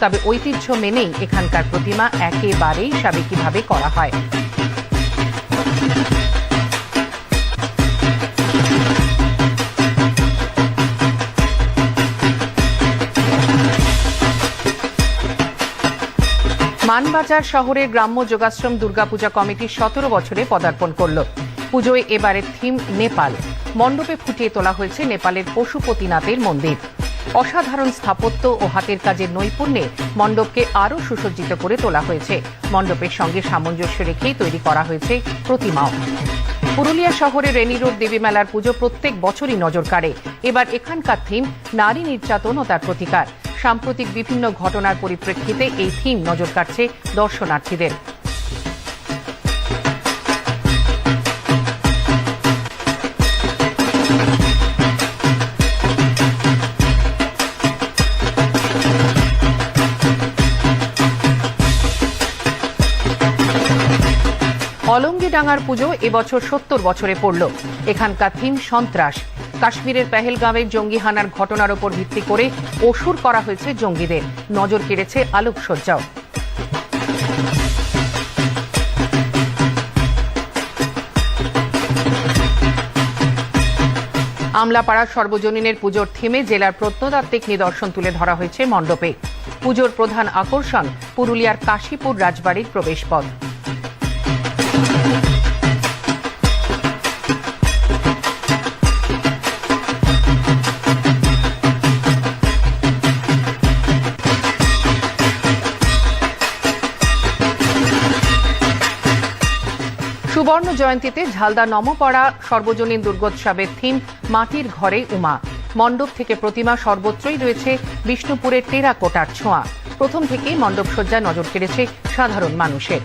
তবে ঐতিহ্য মেনেই এখানকার প্রতিমা একেবারেই সাবেকিভাবে করা হয়। মানবাজার শহরের গ্রাম্য যোগাশ্রম দুর্গাপূজা কমিটি 17 বছরে পদার্পণ করল। পুজোয় এবারের থিম নেপাল। মণ্ডপে ফুটিয়ে তোলা হয়েছে নেপালের পশুপতিনাথের মন্দির। অসাধারণ স্থাপত্য ও হাতের কাজের নৈপুণ্যে মণ্ডপকে আরও সুসজ্জিত করে তোলা হয়েছে। মণ্ডপের সঙ্গে সামঞ্জস্য রেখেই তৈরি করা হয়েছে প্রতিমাও। পুরুলিয়া শহরে রেনি রোড দেবী মেলার পুজো প্রত্যেক বছরই নজর কাড়ে। এবার এখানকার থিম নারী নির্যাতন ও তার প্রতিকার। সাম্প্রতিক বিভিন্ন ঘটনার পরিপ্রেক্ষিতে এই থিম নজর কাটছে দর্শনার্থীদের। অলঙ্গিডাঙ্গার পুজো এবছর 70 বছরে পড়ল। এখানকার থিম সন্ত্রাস। কাশ্মীরের পেহেলগাঁওয়ের জঙ্গি হানার ঘটনার উপর ভিত্তি করে অসুর করা হয়েছে জঙ্গিদের। নজর কেড়েছে আলোকসজ্জাও। আমলাপাড়ার সর্বজনীনের পুজোর থিমে জেলার প্রত্নতাত্ত্বিক নিদর্শন তুলে ধরা হয়েছে মণ্ডপে। পুজোর প্রধান আকর্ষণ পুরুলিয়ার কাশীপুর রাজবাড়ির প্রবেশপথ। সুবর্ণ জয়ন্তীতে ঝালদা নমপাড়া সর্বজনীন দুর্গোৎসবের থিম মাটির ঘরে উমা। মণ্ডপ থেকে প্রতিমা সর্বত্রই রয়েছে বিষ্ণুপুরের টেরাকোটার ছোঁয়া। প্রথম থেকেই মণ্ডপ সজ্জায় নজর কেড়েছে সাধারণ মানুষের।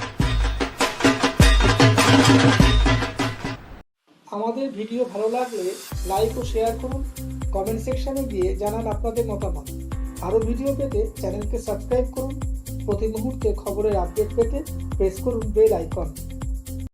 আমাদের ভিডিও ভালো লাগলে লাইক ও শেয়ার করুন, কমেন্ট সেকশনে গিয়ে জানান আপনাদের মতামত। আরও ভিডিও পেতে চ্যানেলকে সাবস্ক্রাইব করুন। প্রতি মুহূর্তে খবরের আপডেট পেতে প্রেস করুন বেল আইকন।